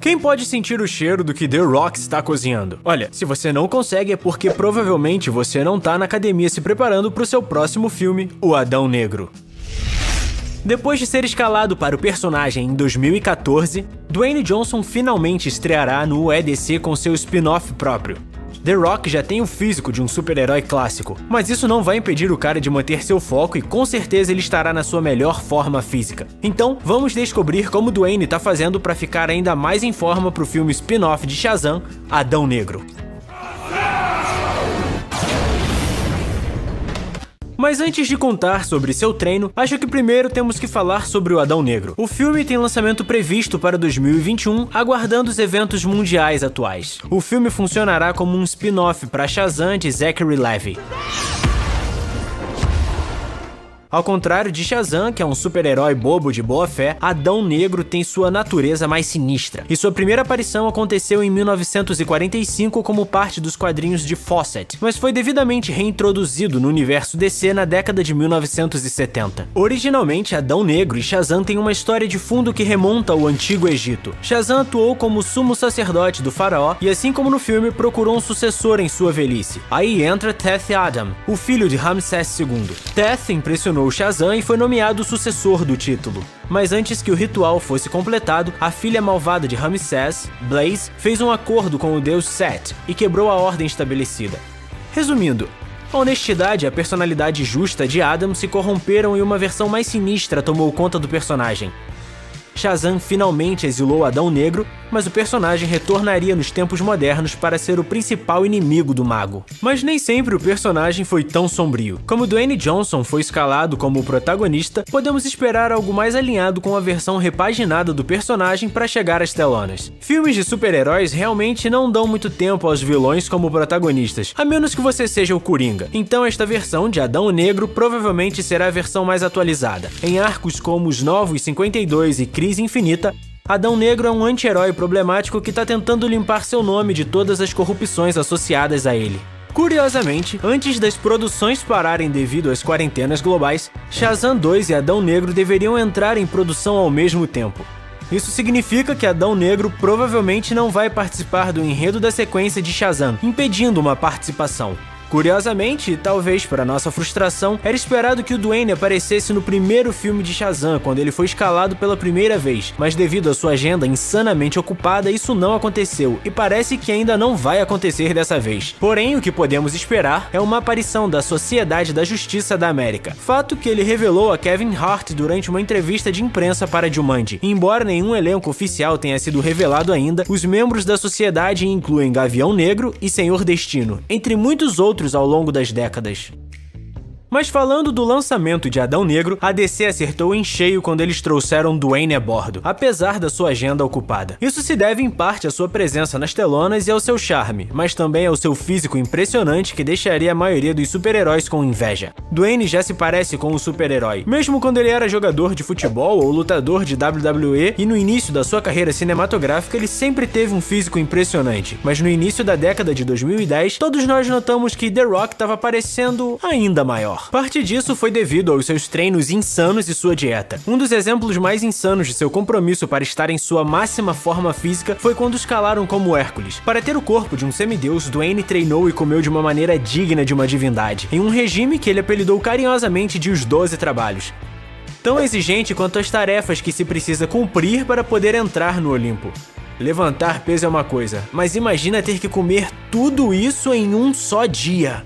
Quem pode sentir o cheiro do que The Rock está cozinhando? Olha, se você não consegue é porque provavelmente você não tá na academia se preparando para o seu próximo filme, O Adão Negro. Depois de ser escalado para o personagem em 2014, Dwayne Johnson finalmente estreará no EDC com seu spin-off próprio. The Rock já tem o físico de um super-herói clássico, mas isso não vai impedir o cara de manter seu foco e com certeza ele estará na sua melhor forma física. Então, vamos descobrir como Dwayne tá fazendo para ficar ainda mais em forma pro filme spin-off de Shazam, Adão Negro. Mas antes de contar sobre seu treino, acho que primeiro temos que falar sobre o Adão Negro. O filme tem lançamento previsto para 2021, aguardando os eventos mundiais atuais. O filme funcionará como um spin-off para Shazam de Zachary Levi. Ao contrário de Shazam, que é um super-herói bobo de boa fé, Adão Negro tem sua natureza mais sinistra, e sua primeira aparição aconteceu em 1945 como parte dos quadrinhos de Fawcett, mas foi devidamente reintroduzido no universo DC na década de 1970. Originalmente, Adão Negro e Shazam têm uma história de fundo que remonta ao Antigo Egito. Shazam atuou como sumo sacerdote do faraó e, assim como no filme, procurou um sucessor em sua velhice. Aí entra Teth Adam, o filho de Ramsés II. Teth impressionou Shazam e foi nomeado o sucessor do título. Mas antes que o ritual fosse completado, a filha malvada de Ramsés, Blaze, fez um acordo com o deus Set e quebrou a ordem estabelecida. Resumindo, a honestidade e a personalidade justa de Adam se corromperam e uma versão mais sinistra tomou conta do personagem. Shazam finalmente exilou Adão Negro, mas o personagem retornaria nos tempos modernos para ser o principal inimigo do mago. Mas nem sempre o personagem foi tão sombrio. Como Dwayne Johnson foi escalado como o protagonista, podemos esperar algo mais alinhado com a versão repaginada do personagem para chegar às telonas. Filmes de super-heróis realmente não dão muito tempo aos vilões como protagonistas, a menos que você seja o Coringa. Então esta versão de Adão Negro provavelmente será a versão mais atualizada. Em arcos como os Novos 52 e Crise Infinita, Adão Negro é um anti-herói problemático que está tentando limpar seu nome de todas as corrupções associadas a ele. Curiosamente, antes das produções pararem devido às quarentenas globais, Shazam 2 e Adão Negro deveriam entrar em produção ao mesmo tempo. Isso significa que Adão Negro provavelmente não vai participar do enredo da sequência de Shazam, impedindo uma participação. Curiosamente, e talvez para nossa frustração, era esperado que o Dwayne aparecesse no primeiro filme de Shazam, quando ele foi escalado pela primeira vez, mas devido à sua agenda insanamente ocupada, isso não aconteceu, e parece que ainda não vai acontecer dessa vez. Porém, o que podemos esperar é uma aparição da Sociedade da Justiça da América, fato que ele revelou a Kevin Hart durante uma entrevista de imprensa para Jumanji. Embora nenhum elenco oficial tenha sido revelado ainda, os membros da sociedade incluem Gavião Negro e Senhor Destino, entre muitos outros ao longo das décadas. Mas falando do lançamento de Adão Negro, a DC acertou em cheio quando eles trouxeram Dwayne a bordo, apesar da sua agenda ocupada. Isso se deve em parte à sua presença nas telonas e ao seu charme, mas também ao seu físico impressionante que deixaria a maioria dos super-heróis com inveja. Dwayne já se parece com um super-herói, mesmo quando ele era jogador de futebol ou lutador de WWE, e no início da sua carreira cinematográfica ele sempre teve um físico impressionante, mas no início da década de 2010, todos nós notamos que The Rock estava parecendo ainda maior. Parte disso foi devido aos seus treinos insanos e sua dieta. Um dos exemplos mais insanos de seu compromisso para estar em sua máxima forma física foi quando escalaram como Hércules. Para ter o corpo de um semideus, Dwayne treinou e comeu de uma maneira digna de uma divindade, em um regime que ele apelidou carinhosamente de os 12 trabalhos. Tão exigente quanto as tarefas que se precisa cumprir para poder entrar no Olimpo. Levantar peso é uma coisa, mas imagina ter que comer tudo isso em um só dia.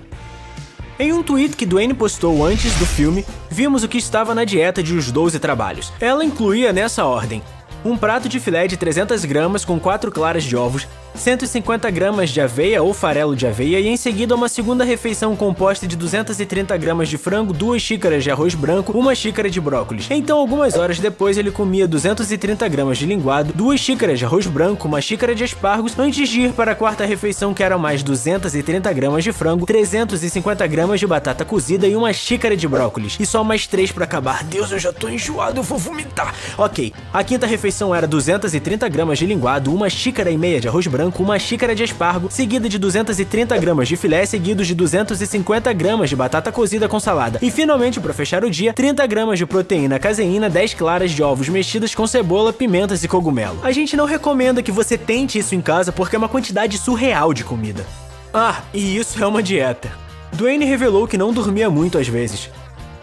Em um tweet que Dwayne postou antes do filme, vimos o que estava na dieta de Os 12 Trabalhos. Ela incluía nessa ordem: um prato de filé de 300 gramas com 4 claras de ovos, 150 gramas de aveia ou farelo de aveia e em seguida uma segunda refeição composta de 230 gramas de frango, 2 xícaras de arroz branco, 1 xícara de brócolis. Então algumas horas depois ele comia 230 gramas de linguado, 2 xícaras de arroz branco, 1 xícara de aspargos, antes de ir para a quarta refeição que eram mais 230 gramas de frango, 350 gramas de batata cozida e 1 xícara de brócolis. E só mais 3 para acabar. Deus, eu já tô enjoado, eu vou vomitar. Ok, a quinta refeição refeição era 230 gramas de linguado, 1,5 xícaras de arroz branco, 1 xícara de aspargo, seguida de 230 gramas de filé, seguidos de 250 gramas de batata cozida com salada. E finalmente, para fechar o dia, 30 gramas de proteína caseína, 10 claras de ovos mexidas com cebola, pimentas e cogumelo. A gente não recomenda que você tente isso em casa porque é uma quantidade surreal de comida. Ah, e isso é uma dieta. Dwayne revelou que não dormia muito às vezes.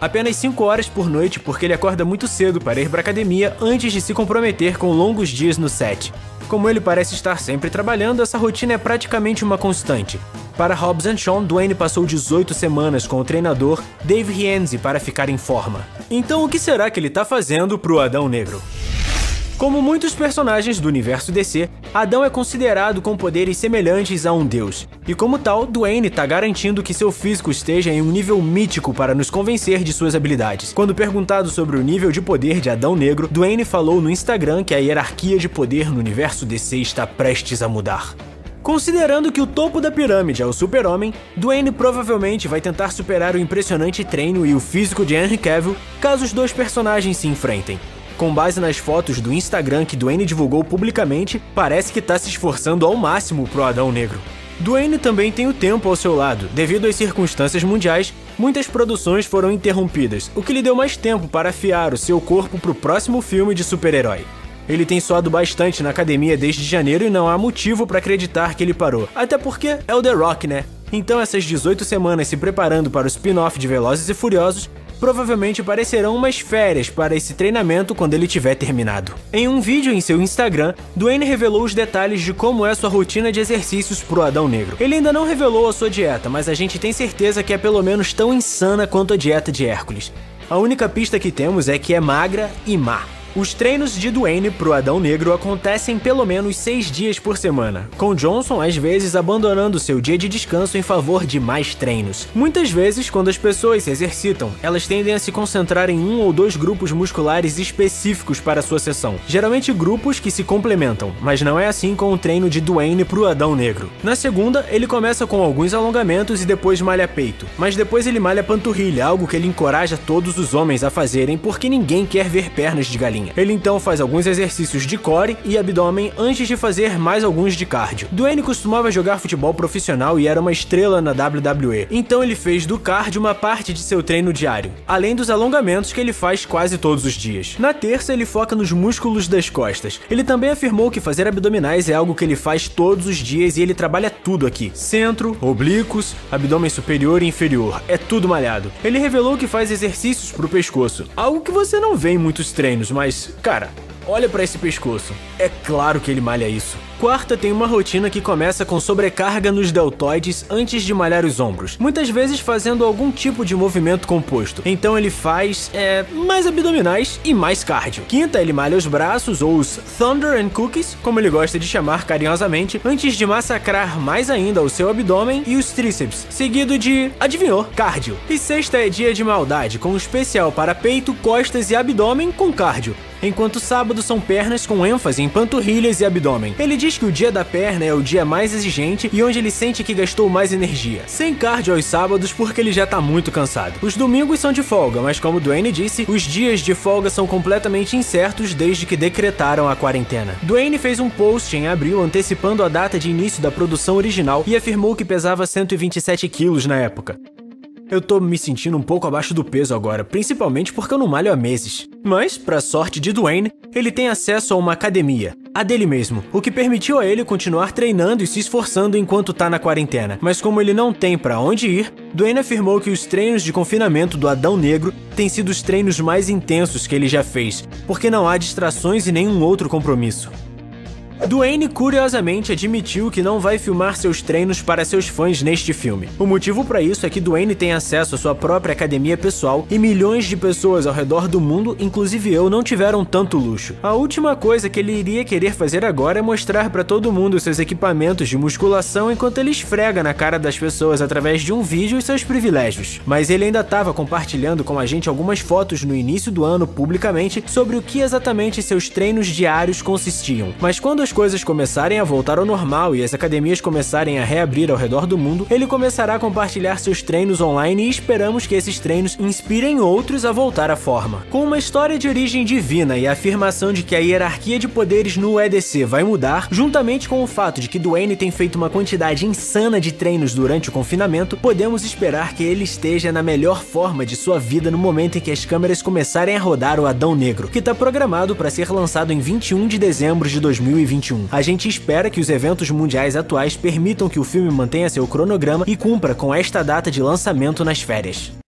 Apenas 5 horas por noite porque ele acorda muito cedo para ir para a academia antes de se comprometer com longos dias no set. Como ele parece estar sempre trabalhando, essa rotina é praticamente uma constante. Para Hobbs & Shaw, Dwayne passou 18 semanas com o treinador Dave Rienzi para ficar em forma. Então o que será que ele está fazendo pro Adão Negro? Como muitos personagens do universo DC, Adão é considerado com poderes semelhantes a um deus, e como tal, Dwayne tá garantindo que seu físico esteja em um nível mítico para nos convencer de suas habilidades. Quando perguntado sobre o nível de poder de Adão Negro, Dwayne falou no Instagram que a hierarquia de poder no universo DC está prestes a mudar. Considerando que o topo da pirâmide é o Super-Homem, Dwayne provavelmente vai tentar superar o impressionante treino e o físico de Henry Cavill caso os dois personagens se enfrentem. Com base nas fotos do Instagram que Dwayne divulgou publicamente, parece que tá se esforçando ao máximo pro Adão Negro. Dwayne também tem o tempo ao seu lado. Devido às circunstâncias mundiais, muitas produções foram interrompidas, o que lhe deu mais tempo para afiar o seu corpo pro próximo filme de super-herói. Ele tem suado bastante na academia desde janeiro e não há motivo para acreditar que ele parou. Até porque é o The Rock, né? Então essas 18 semanas se preparando para o spin-off de Velozes e Furiosos provavelmente parecerão umas férias para esse treinamento quando ele tiver terminado. Em um vídeo em seu Instagram, Dwayne revelou os detalhes de como é sua rotina de exercícios pro Adão Negro. Ele ainda não revelou a sua dieta, mas a gente tem certeza que é pelo menos tão insana quanto a dieta de Hércules. A única pista que temos é que é magra e má. Os treinos de Dwayne pro Adão Negro acontecem pelo menos 6 dias por semana, com Johnson às vezes abandonando seu dia de descanso em favor de mais treinos. Muitas vezes, quando as pessoas se exercitam, elas tendem a se concentrar em 1 ou 2 grupos musculares específicos para sua sessão, geralmente grupos que se complementam, mas não é assim com o treino de Dwayne pro Adão Negro. Na segunda, ele começa com alguns alongamentos e depois malha peito, mas depois ele malha panturrilha, algo que ele encoraja todos os homens a fazerem porque ninguém quer ver pernas de galinha. Ele então faz alguns exercícios de core e abdômen antes de fazer mais alguns de cardio. Dwayne costumava jogar futebol profissional e era uma estrela na WWE, então ele fez do cardio uma parte de seu treino diário, além dos alongamentos que ele faz quase todos os dias. Na terça, ele foca nos músculos das costas. Ele também afirmou que fazer abdominais é algo que ele faz todos os dias e ele trabalha tudo aqui: centro, oblíquos, abdômen superior e inferior, é tudo malhado. Ele revelou que faz exercícios pro pescoço, algo que você não vê em muitos treinos, mas cara, olha pra esse pescoço. É claro que ele malha isso. Quarta tem uma rotina que começa com sobrecarga nos deltoides antes de malhar os ombros, muitas vezes fazendo algum tipo de movimento composto. Então ele faz mais abdominais e mais cardio. Quinta, ele malha os braços, ou os Thunder and Cookies, como ele gosta de chamar carinhosamente, antes de massacrar mais ainda o seu abdômen e os tríceps, seguido de, adivinhou, cardio. E sexta é dia de maldade, com um especial para peito, costas e abdômen com cardio, enquanto sábado são pernas com ênfase em panturrilhas e abdômen. Ele diz que o dia da perna é o dia mais exigente e onde ele sente que gastou mais energia, sem cardio aos sábados porque ele já tá muito cansado. Os domingos são de folga, mas como Dwayne disse, os dias de folga são completamente incertos desde que decretaram a quarentena. Dwayne fez um post em abril antecipando a data de início da produção original e afirmou que pesava 127 quilos na época. Eu tô me sentindo um pouco abaixo do peso agora, principalmente porque eu não malho há meses. Mas, pra sorte de Dwayne, ele tem acesso a uma academia, a dele mesmo, o que permitiu a ele continuar treinando e se esforçando enquanto tá na quarentena. Mas como ele não tem pra onde ir, Dwayne afirmou que os treinos de confinamento do Adão Negro têm sido os treinos mais intensos que ele já fez, porque não há distrações e nenhum outro compromisso. Dwayne curiosamente admitiu que não vai filmar seus treinos para seus fãs neste filme. O motivo para isso é que Dwayne tem acesso à sua própria academia pessoal e milhões de pessoas ao redor do mundo, inclusive eu, não tiveram tanto luxo. A última coisa que ele iria querer fazer agora é mostrar para todo mundo seus equipamentos de musculação enquanto ele esfrega na cara das pessoas através de um vídeo os seus privilégios. Mas ele ainda estava compartilhando com a gente algumas fotos no início do ano publicamente sobre o que exatamente seus treinos diários consistiam. Mas quando as coisas começarem a voltar ao normal e as academias começarem a reabrir ao redor do mundo, ele começará a compartilhar seus treinos online e esperamos que esses treinos inspirem outros a voltar à forma. Com uma história de origem divina e a afirmação de que a hierarquia de poderes no EDC vai mudar, juntamente com o fato de que Dwayne tem feito uma quantidade insana de treinos durante o confinamento, podemos esperar que ele esteja na melhor forma de sua vida no momento em que as câmeras começarem a rodar o Adão Negro, que está programado para ser lançado em 21 de dezembro de 2021. A gente espera que os eventos mundiais atuais permitam que o filme mantenha seu cronograma e cumpra com esta data de lançamento nas férias.